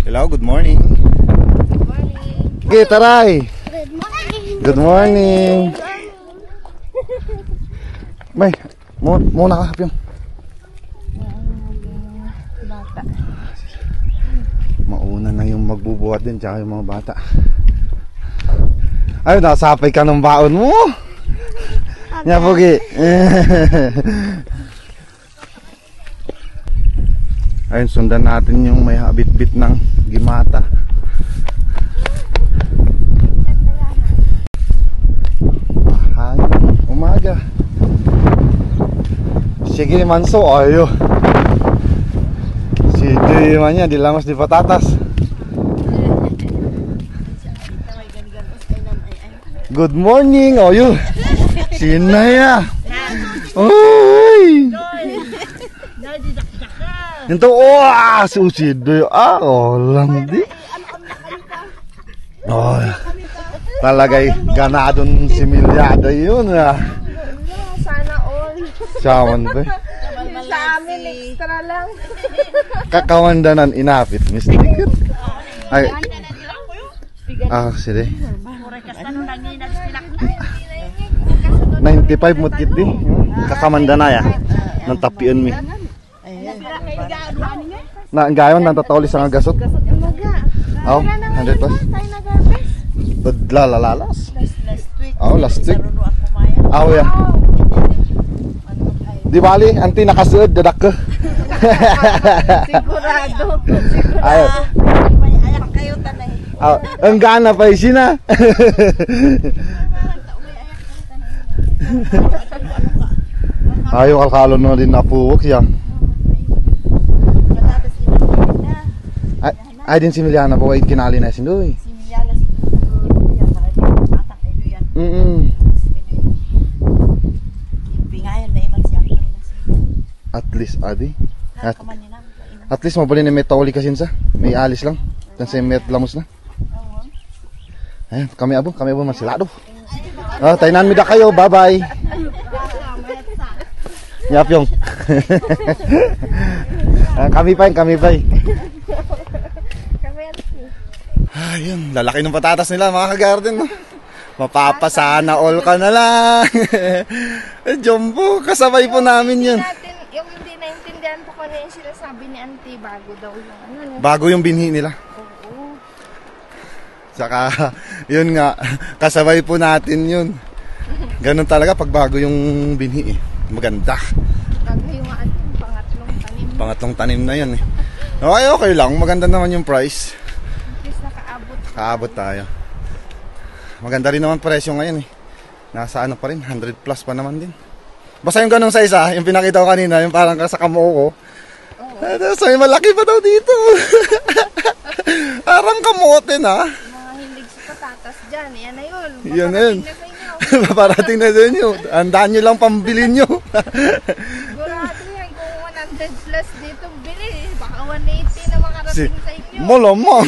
Hello, good morning. Good morning. Okay, taray. Good morning. Good morning. May, muna ka, Hapyong. Bata. Mauna na yung magbubuhat din, tsaka yung mga bata. Ay, nasapay ka ng baon mo. Nya, Pogi. Ayun, sundan natin yung may habit-bit ng gimata. Hangin, umaga. Sige, Manso, ayo. Si Joy man niya, di lamas di patatas. Good morning, ayo. Sinaya. Oy. Ito, susi Joy. Lang di. Oh, talagay ganadon si Milyada yun. Sana all. Saman ba? Sa amin, extra lang. Kakawandanan inapit, mistiker. Ay, sige. 95 mo kiti. Kakamandana ya. Nang tapian mi. Na gayon nang tatawli sa gasot. Aw, 100 plus. Lalalas. Oh, last week. Aw ya. Di bali, anti nakasuod dadak ko. Sigurado. Ayo. Ayak kayo tanay. Ang gana pa isina. Ayo kalkalon na din napuwak yan. Ay din si Miliana po ay kinali na sindoy. Si Miliana si atak ay duyan. Ibingayan na iman siya. At least adi. At least mabali na may tawli kasin sa. May alis lang. Dan sa may lamos na. Ayan, kami abo masilado. Tainan mi da kayo. Bye-bye. Yapyong. Kami pa. Ayun, lalaki ng patatas nila mga ka-garden, no? Mapapasana all ka na lang. Jumbo, kasabay po namin yun. Yung hindi naintindihan po kung yung sinasabi ni Auntie, bago daw yung ano. Bago yung binhi nila. Oo. Saka, yun nga, kasabay po natin yun. Ganun talaga pag bago yung binhi eh. Maganda. Bago yung ating Pangatlong tanim na yun eh. Okay lang, maganda naman yung price. Kaabot tayo. Maganda rin naman presyo ngayon eh. Nasa ano pa rin, 100 plus pa naman din. Basta yung ganong size yung pinakita ko kanina, yung parang sa kamoo ko. So may malaki pa daw dito. Parang kamote na. Mga hilig sa patatas dyan, yan na yun. Yan na yun. Parating na sa inyo. Andaan nyo lang pambili nyo. Sigurado yan, kung 100 plus dito bili, baka 180 na makarating sa inyo. Malamang.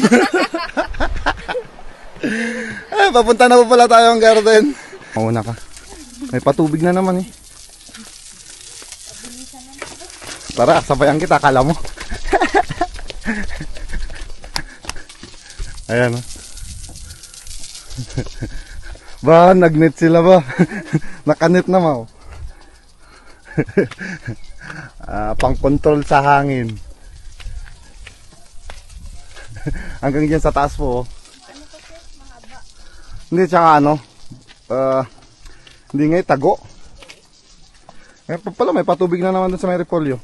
Ay, papunta na po pala tayo ang garden. Mauna ka. May patubig na naman eh. Tara, sabayan kita, akala mo. Ayan o. Ba, nagnet sila ba? Nakanet na mo. Pang-control sa hangin. Hanggang dyan sa taas po. Hindi, tsaka ano, hindi nga tago. Pala, may patubig na naman dun sa may repolyo.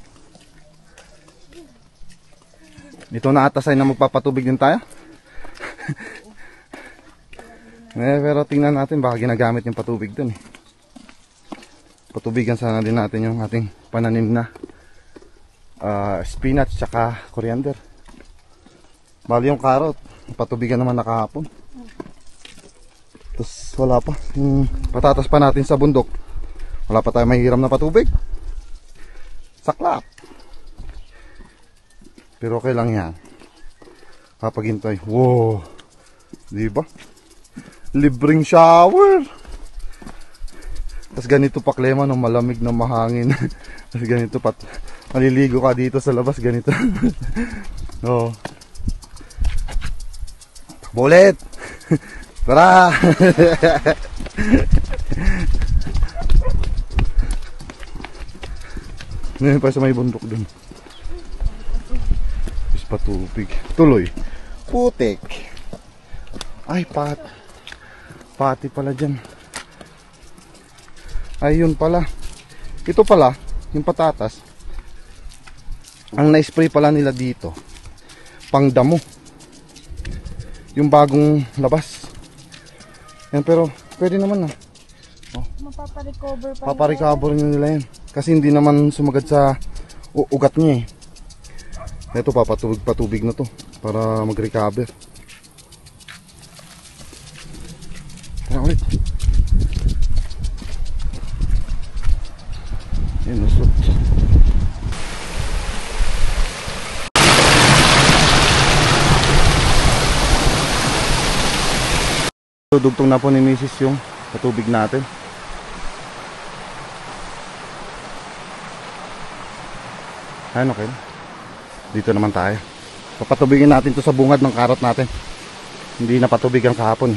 Dito na atasay na magpapatubig din tayo. Pero tingnan natin, baka ginagamit yung patubig dun eh. Patubigan sana din natin yung ating pananim na spinach tsaka coriander. Bali yung carrot, patubigan naman nakahapon. Tapos wala pa, yung patatas pa natin sa bundok, wala pa tayo mahihiram na patubig. Saklap. Pero okay lang yan. Kapag hintay, wow, diba? Libreng shower. Tapos ganito pa klema no, malamig na mahangin. Tapos ganito pa, maliligo ka dito sa labas, ganito. Oh. Bullet! Tara! Ngayon pa sa may bundok dun. Is patubig. Tuloy. Putik. Ay, pati pala dyan. Ay, yun pala. Ito pala, yung patatas. Ang na-spray pala nila dito. Pangdamo. Yung bagong labas. Yan, pero pwede naman na. Oh. Mapaparecover pa. Paparecover nila yan. Kasi hindi naman sumagad sa ugat niya eh. Ito patubig na to para mag-recover. Tara ulit. Yan, nasot. Dugtong na po ni Mrs. yung patubig natin. Ayun, okay. Dito naman tayo. Papatubigin natin to sa bungad ng karot natin. Hindi na patubigan kahapon.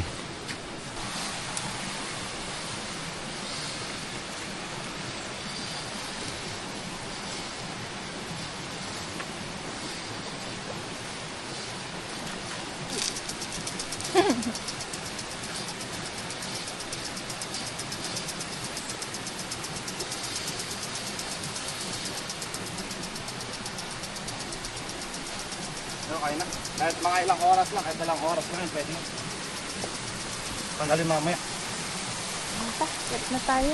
Okay na. Kahit mga ilang oras lang, kahit ilang oras lang, pwede na. Tanggalin mamaya. Set na tayo.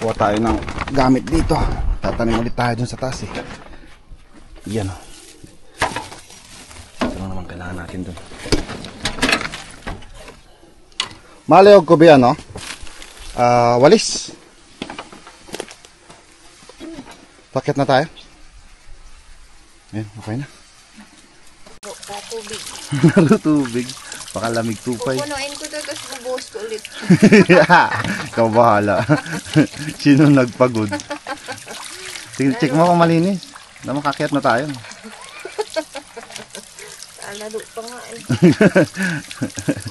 Kuha tayo ng gamit dito. Tatanim ulit tayo dun sa taas eh. Yan o. Ito lang naman kailangan natin dun. Malayog ko ba yan o? Walis. Paket na tayo. Ayan, okay na. Tubig. Tubig. Baka lamig tupay. Pupunuin ko to, tapos bubuhos ko ulit. Ikaw bahala. Sino nagpagod? Check mo kung malinis. Makakiyat na tayo. Lalo pa nga eh.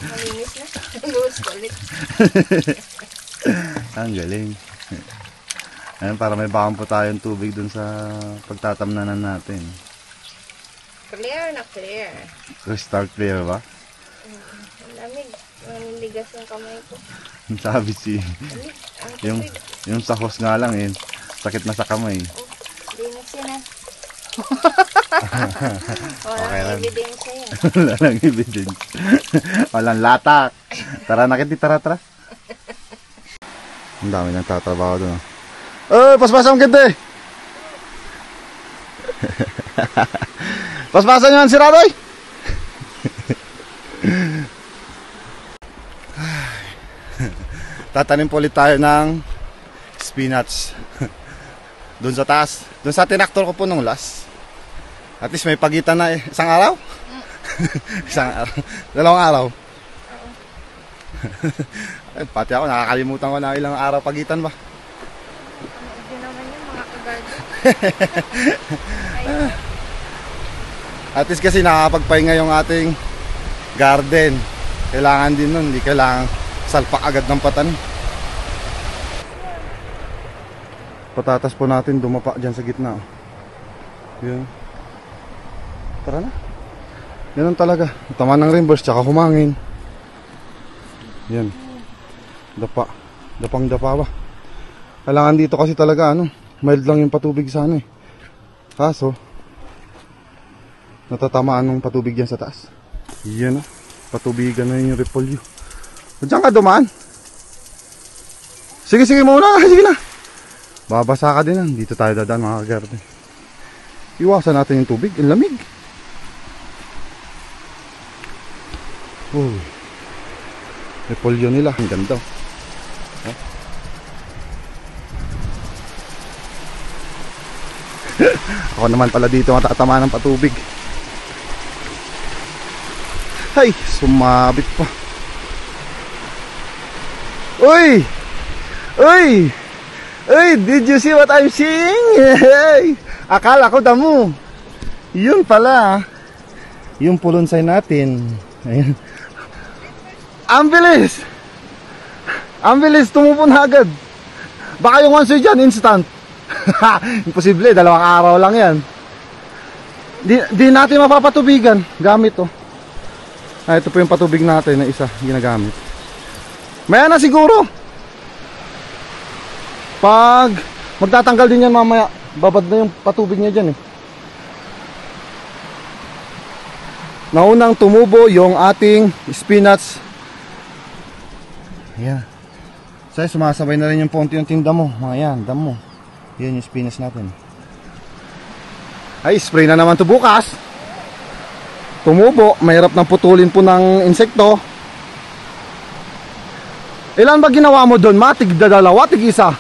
Malinis na. Bubuhos ko ulit. Ang galing. Ayan, para may bakang po tayong tubig dun sa pagtatamnanan natin. Clear na clear. Crystal clear ba? Ang lamig. Maniligas yung kamay ko. Sabi si... Ang yung sa hose nga lang eh. Sakit na sa kamay. linis yun ah. Okay Walang lang. ebidensya yan. Wala lang evidence. Walang latak. Tara na kiti, tara. Ang dami nang tatrabaho doon. Paspasan mo kiti! Paspasan nyo ang siradoy! Tatanim po ulit tayo ng spinach. Doon sa taas. Doon sa tinaktor ko po nung last. At least may pagitan na eh. Isang araw? Isang araw. 2 araw. Ay, pati ako nakakalimutan ko na ilang araw pagitan ba. Hindi naman yun mga kagardo. At least kasi nakakapagpahinga yung ating garden. Kailangan din nun. Hindi kailangan salpak agad ng patan. Patatas po natin dumapa dyan sa gitna. Yun. Tara na. Ganun talaga. Tama ng reverse tsaka humangin. Yan. Dapa. Dapang-dapa ba? Kailangan dito kasi talaga mild lang yung patubig sa Kaso natatamaan ng patubig dyan sa taas. Yan na. Patubigan na yung repolyo. Diyan ka dumaan. Sige muna. Sige na. Babasa ka din. Dito tayo dadaan mga kagarden. Iwasan natin yung tubig. Ang lamig. Repolyo nila. Ang ganda. Ako naman pala dito matatama ng patubig. Ay, sumabit pa. Uy! Did you see what I'm seeing? Akala ko damo. Yun pala. Yung pulunsay natin. Ayan. Ang bilis! Ang bilis, tumubo na agad. Baka yung onsoy dyan, instant. Imposible, 2 araw lang yan. Di natin mapapatubigan gamit to. Ito po yung patubig natin na isa ginagamit. Maya na siguro. Pag magtatanggal din yan mamaya, babad na yung patubig niya dyan eh. Naunang tumubo yung ating spinach. Ayan. So sumasabay na rin yung punti yung tinda mo. Mga yan, dam mo. Yan yung spinach natin. Ay, spray na naman to bukas. Tumubo, mahirap nang putulin po ng insekto. Ilan ba ginawa mo doon? Matig 2, tig 1? Yung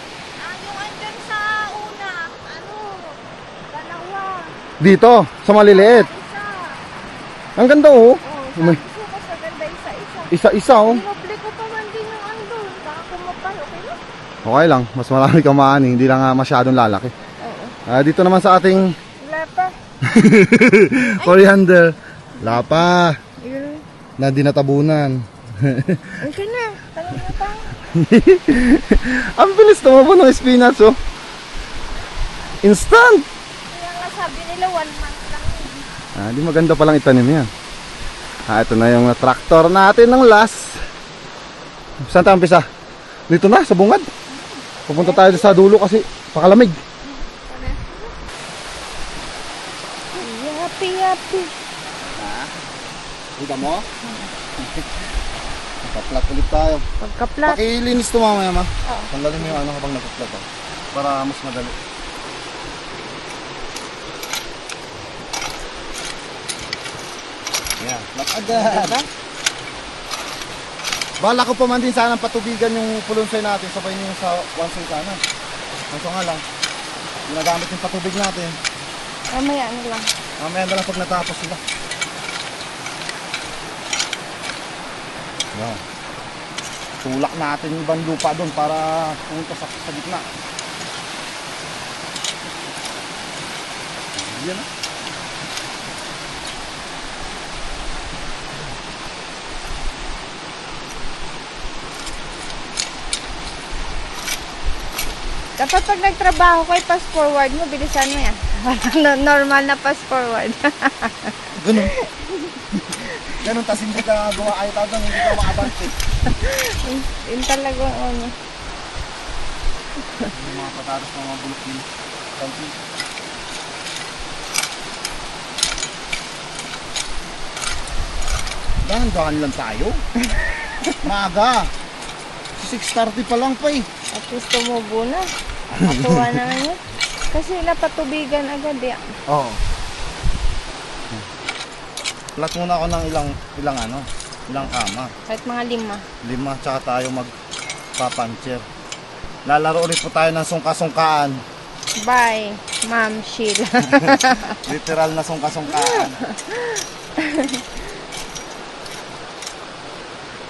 andyan sa una, dalawa. Dito, sa maliliit. Isa. Ang ganda oh. Sabi ko mas maganda isa-isa. Isa-isa oh. Pinoble ko pa man din yung andun. Baka kumapal, okay lang? Okay lang, mas marami kang maani, hindi lang masyadong lalaki. Oo. Dito naman sa ating Wala pa. coriander. Lapa. Yun. Na di natabunan. Okay na. Tanong na tayo. Ang bilis tumubo ng spinach oh. Instant. Kaya nga sabi nila 1 month lang yun. Di maganda palang itanim yan. Ito na yung tractor natin ng last. Saan tayo umpisa? Dito na, sa bungad. Pupunta tayo sa dulo kasi pakalamig. Yapi. Hida mo? Kaplat ulit tayo. Pagkaplat. Pakilinis ito mamaya ma. Oo. Tanggalin mo yung ano kapag nagkaplat oh. Para mas madali. Yan, flat agad. Bala ko pa man din sana patubigan yung pulunsay natin. Sabay niyo sa onsoy sana. Kaso nga lang, ginagamit yung patubig natin. Mamaya ano lang. Mamaya na lang pag natapos sila. Yan. Tulak natin yung ibang lupa doon para pumunta sa gitna. Yan. Dapat pag nagtrabaho ko, pass forward mo, bilisan mo yan. Normal na pass forward. Ganun. Ganun, tas hindi ka gawa ay tawag doon, hindi ka maabante. Yun talaga ano. Yung mga patatas ng mga bulok din. Kanti. Dahan-dahan lang tayo. Maaga. 6:30 pa lang pa eh. At least tumubo na. Nakatuwa naman yun. Kasi napatubigan agad eh. Oo. Plat muna ako ng ilang kama. Kahit mga 5. 5, tsaka tayo magpapancher. Lalaro ulit po tayo ng sungka-sungkaan. Bye, Ma'am Sheila. Literal na sungka-sungkaan.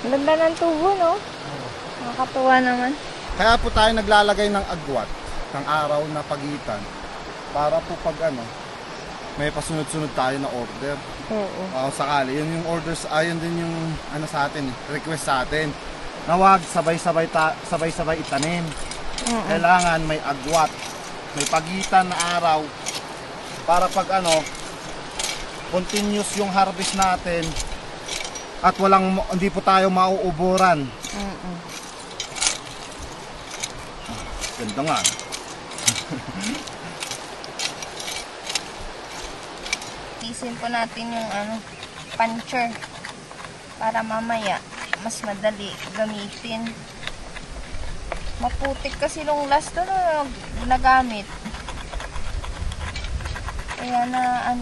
Ganda ng tubo, no? Nakakatuwa naman. Kaya po tayo naglalagay ng agwat ng araw na pagitan para po pag may pasunod-sunod tayo na order. Oo. Sakali, yun yung orders, ayun din yung sa atin, request sa atin. Na wag sabay-sabay itanim. Kailangan may agwat, may pagitan na araw para pag continuous yung harvest natin at hindi po tayo mauuburan. Ganda nga. Isin po natin yung puncher para mamaya mas madali gamitin. Maputik kasi nung last na nagamit. Kaya na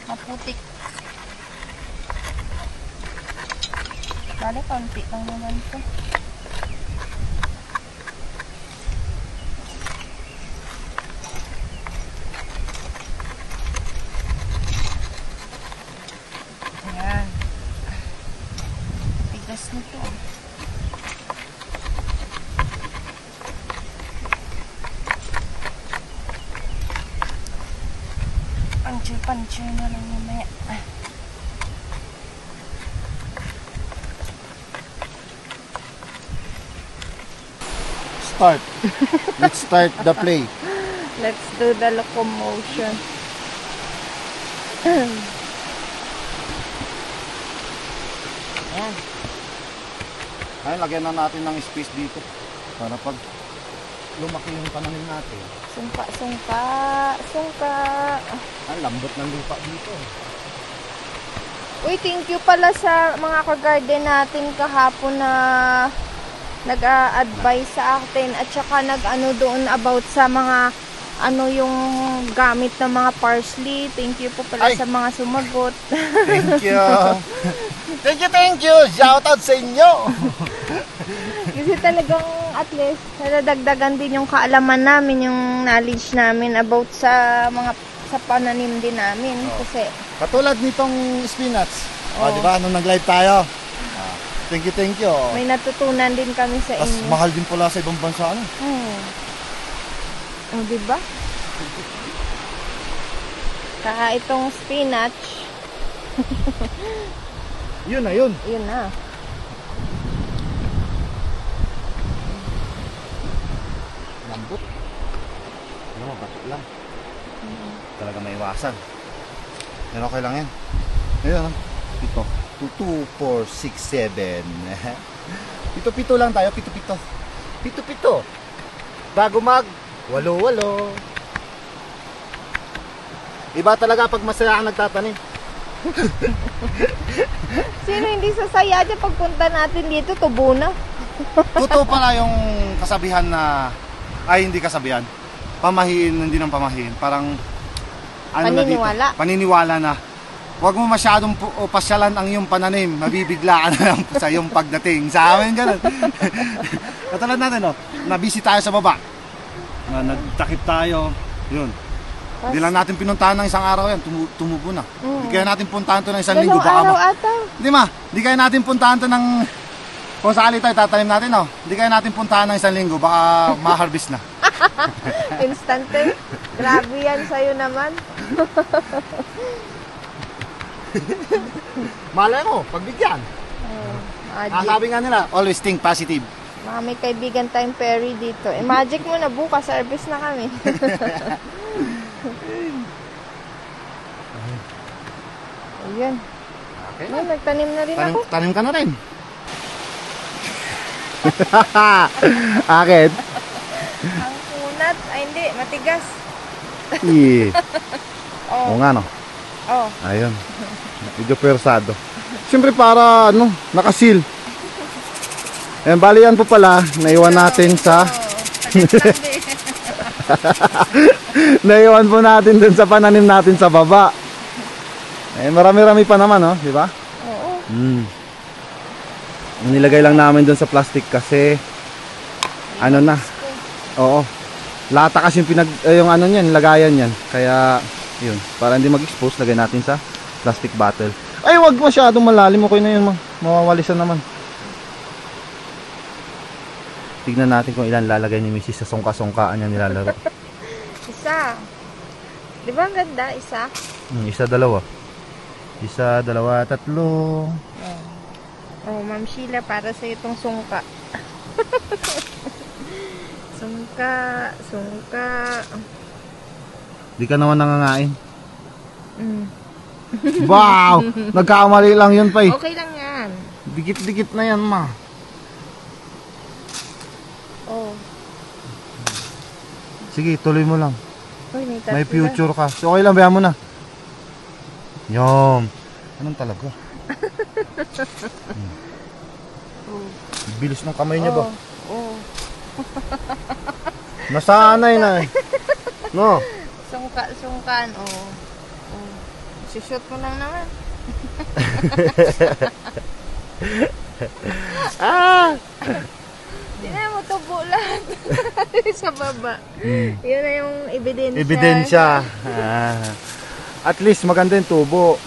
maputik. Bale, konti lang naman to. Ayan. Tigas nito. Puncture na lang mamaya. Start. Let's start the play. Let's do the locomotion. Ayan. Ay, lagyan na natin ng space dito. Para pag lumaki yung pananim natin. Sungka. Ang lambot ng lupa dito. Uy, thank you pala sa mga ka-garden natin kahapon na nag-a-advise sa atin at saka nag-ano doon about sa mga ano yung gamit ng mga parsley. Thank you po pala Ay! sa mga sumagot. Thank you. Thank you. Shout out sa inyo. Kasi talagang at least nadagdagan din yung kaalaman namin, yung knowledge namin about sa mga sa pananim din namin. Kasi Katulad nitong spinach. Oh. Di ba? Nung nag-live tayo. Thank you. may natutunan din kami sa Mas inyo. mahal din pala sa ibang bansa. Ano? Oh, diba? Saka itong spinach, Yun na yun. yun na. Lambot. Ano mo, bato lang. Talaga may iwasan. Pero okay lang yan. Ayun, ito. 2, 4, 6, 7. Pito-pito lang tayo, pito-pito. Pito-pito. Bago mag 8-8. Iba talaga pag masaya kang nagtatanim. Sino hindi sasaya dyan pagpunta natin dito, tubo na. Totoo pala yung kasabihan na, ay hindi kasabihan, pamahiin, hindi ng pamahiin, parang ano Paniniwala. na dito, paniniwala na huwag mo masyadong pasyalan ang iyong pananim, mabibigla ka na lang sa iyong pagdating. Sa amin ganun. Katulad natin, no? Nabisi tayo sa baba, nagtakip tayo, yun. Hindi lang natin pinuntahan ng isang araw yan, tumubo na. Hindi kaya natin puntahan to ng isang linggo, Dalawang araw baka ata. hindi kaya natin puntahan to ng, kung sakali tayo tatanim natin, no? Hindi kaya natin puntahan ng isang linggo, baka ma-harvest na. Instant eh. Grabe yan sa'yo naman. Malay mo, pagbigyan. Magic. Sabi nga nila, always think positive. Mga may kaibigan tayong Perry dito. Magic mo na bukas, service na kami. Ayan. Okay. Ay, nagtanim na rin ako. Tanim ka na rin. Akit? Ang kunat. Ay, hindi. Matigas. Oo nga, no? Oh. Ayun. Medyo persado. Siyempre para, nakasil. Ayan, bali yan po pala. Naiwan natin sa... Naiwan po natin dun sa pananim natin sa baba. Eh, marami-rami pa naman, no? Di ba? Oo. Nilagay lang namin dun sa plastic kasi ano na. Oo. Lata kasi yung ano niyan, lagayan niyan. Kaya yun, para hindi mag-expose, lagay natin sa plastic bottle. Ay, wag masyadong malalim, okay na yun, mawawalisan naman. Tignan natin kung ilan lalagay ni Mrs. sa songka-songkaan niya nilalaro. Isa. Di ba ang ganda? Isa? Isa, dalawa. Isa, dalawa, tatlo. Oh, Ma'am Sheila, para sa itong sungka. Sungka. Di ka naman nangangain. Wow! Nagkamali lang yun, Pai. Okay lang yan. Dikit-dikit na yan, ma. Oh. Sige, tuloy mo lang. Uy, May future ka. So, okay lang, bayan mo na. Yum. Anong talaga? Bilis ng kamay niya ba? Oh. Nasanay na eh. No? Sungkan. Oh. Sushoot mo lang naman. Tingnan mo, tubo lahat. Sa baba. Yun na yung ebidensya. Ebidensya. At least maganda yung tubo.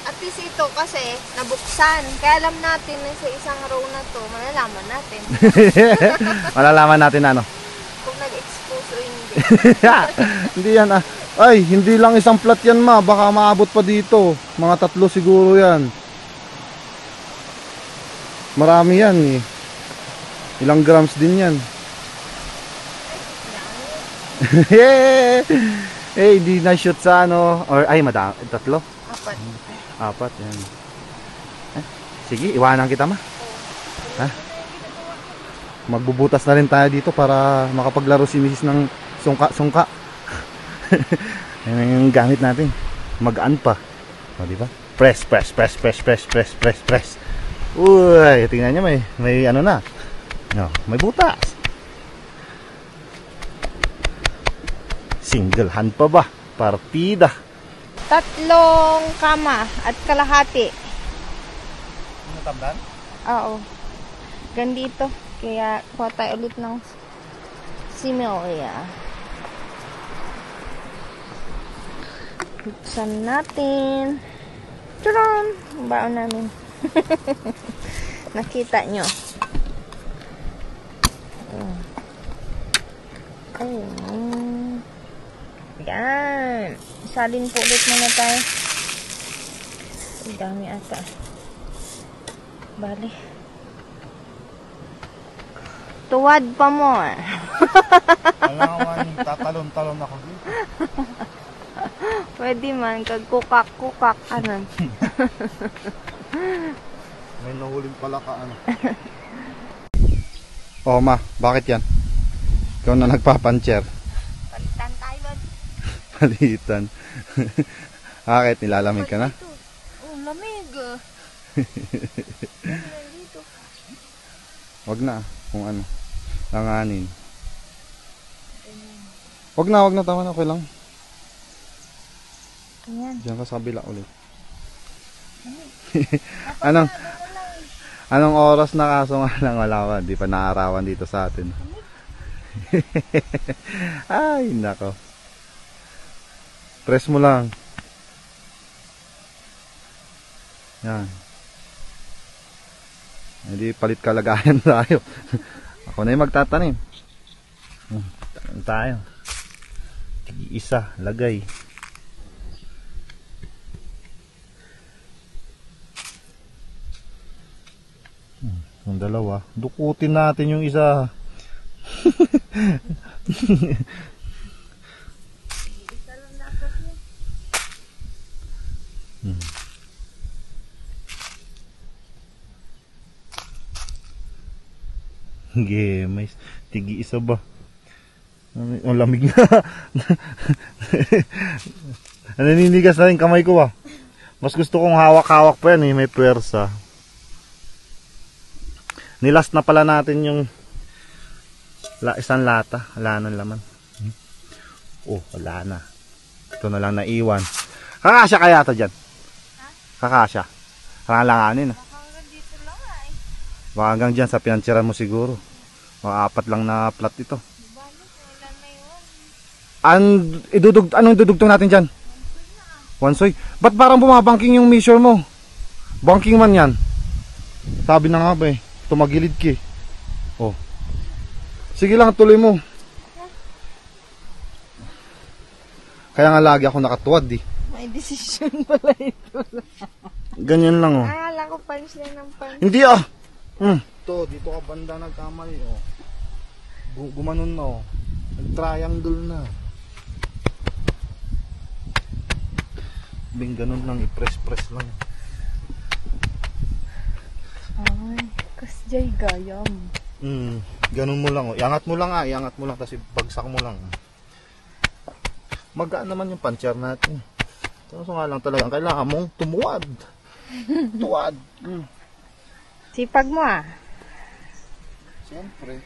At least ito kasi nabuksan. Kaya alam natin na sa isang row na to, malalaman natin Malalaman natin ano. kung nag-expose o hindi. Hindi yan Ay, hindi lang isang plat yan ma. Baka maabot pa dito. Mga 3 siguro yan. Marami yan eh. Ilang grams din yan. Eh, hindi na shoot sa ano. Or, ay, madami. 3? 4 yan. Sige, iwanan kita ma. Ha? Magbubutas na rin tayo dito para makapaglaro si Mrs. ng sungka-sungka. Yan yung gamit natin. Magaan pa. O, diba? Press. Uy, tingnan nyo may ano na. No, may butas. Single hand pa ba? Partida. 3 kama at kalahati. Ano tamdan? Oo. Gandito. Kaya kuha tayo ulit ng similya. Buksan natin. Tcharam! Ang baon namin. Nakita nyo. Yan. Salin po ulit muna tayo. Ang dami ata. Bali. Tuwad pa mo. Alam ko man, tatalon-talon ako dito. Pwede man, kagkukak-kukak. Ano? May nahuling pala ka ano. Oh ma, bakit yan? Ikaw na nagpapancher. Palitan tayo. Palitan. Bakit? Nilalamig ka na? Oh, lamig. Wag na, kung ano. Langanin. Wag na, tama na, okay lang. Ayan. Diyan ka sa kabila ulit. Anong oras na kaso nga lang wala pa, di pa naarawan dito sa atin. Ay, nako. Press mo lang. Yan. Hindi palit kalagayan tayo. Ako na yung magtatanim. Tanim tayo. Isa, lagay. Yung dalawa. Dukutin natin yung isa. Gemes. Tigi isa ba? Ang lamig na. Naninigas na rin kamay ko ah. Mas gusto kong hawak-hawak pa yan eh. May pwersa. Nilast na pala natin yung isang lata. Wala nang laman. Oh, wala na. Ito na lang naiwan. Kakasya kaya ito dyan? Kakasya. Langanin ah. Hanggang dito lang ay. Baka hanggang dyan sa pinantsiran mo siguro. Mga 4 lang na plat ito. Wala na yun. Anong idudugtong natin dyan? Wansoy. Ba't parang bumabangking yung measure mo? Banking man yan. Sabi na nga ba eh. Tumagilid ki. Oh. Sige lang, tuloy mo. Kaya nga lagi ako nakatuwad eh. May decision pala ito. Ganyan lang oh. Akala ko punch lang ng punch. Hindi ah. Ito, dito ka banda nagkamali oh. Gumanon na oh. Nag-triangle na. Bing ganun lang, i-press-press lang. Ay, kasjay gayam. Ganun mo lang oh. Iangat mo lang iangat mo lang kasi bagsak mo lang. Magaan naman yung puncher natin. Kaso nga lang talaga, ang kailangan mong tumuwad. Tuwad. Sipag mo ah. Siyempre.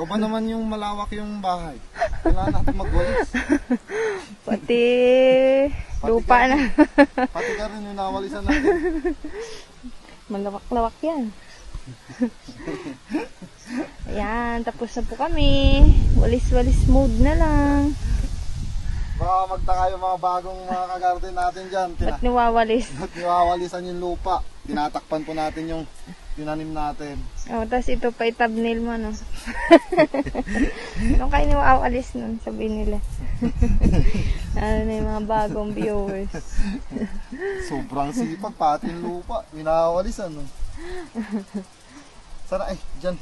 Ikaw ba naman yung malawak yung bahay? Kailangan natin magwalis. Pati lupa na. Pati ka rin yung nawalisan natin. Malawak-lawak yan. Ayan, tapos na po kami. Walis-walis mode na lang. Baka magtaka yung mga bagong mga kagarden natin dyan. Ba't niwawalis? Ba't niwawalisan yung lupa? Tinatakpan po natin yung tinanim natin. Oh, tapos ito pa i-thumbnail mo, no? Nung kayo niwaalis nun, sabihin nila. Ano na yung mga bagong viewers. Sobrang sipag, pati yung lupa. Minawalis ano. Sana dyan.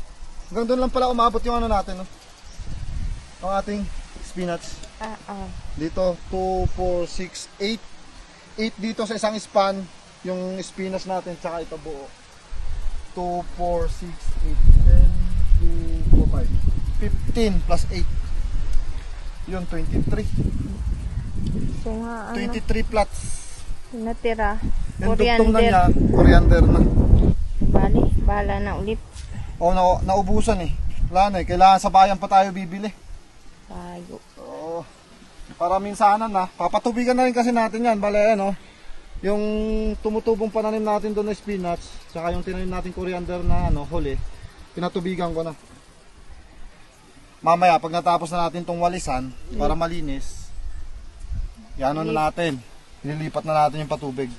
Hanggang doon lang pala umabot yung ano natin, no? Ang ating spinach. Dito, 2, 4, 6, 8. 8 dito sa isang span. Yung spinach natin, tsaka ito buo. 2, 4, 6, 8, 10, 2, 4, 5. 15 plus 8. Yun, 23. So nga, ano, 23 plots. natira. Yung dugtong na niya, coriander na. Bali, bahala na ulit. O, naubusan eh. Wala na eh. Kailangan sa bayan pa tayo bibili. Tayo. So, para minsanan na. Papatubigan na rin kasi natin yan. Bale, ano, yung tumutubong pananim natin doon na spinach, saka yung tinanim natin coriander na ano, huli, pinatubigan ko na. Mamaya, pag natapos na natin tong walisan, para malinis, yan na natin. Nilipat na natin yung patubig.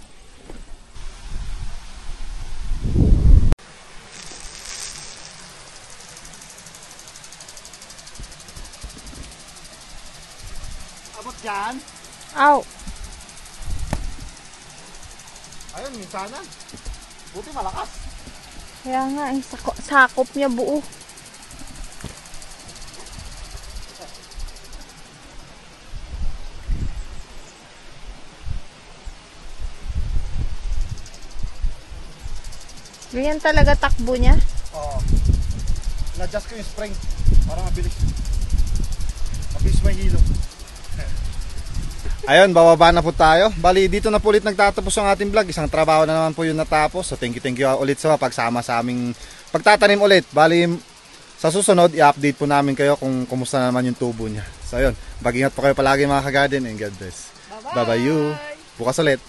Abot dyan. Aw! Ayun, minsanan. Buti malakas. Kaya nga, sakop niya buo. Ganyan talaga takbo niya. Oo. Na-adjust ko yung spring para mabilis. Mabilis may hilo. Ayun, bababa na po tayo. Bali, dito na po ulit nagtatapos ang ating vlog. Isang trabaho na naman po yun natapos. So, thank you ulit sa pagsama sa aming pagtatanim ulit. Bali, sa susunod, i-update po namin kayo kung kumusta naman yung tubo niya. So, ayun. Mag-ingat po kayo palagi mga ka-garden and God bless. Bye-bye you. Bukas ulit.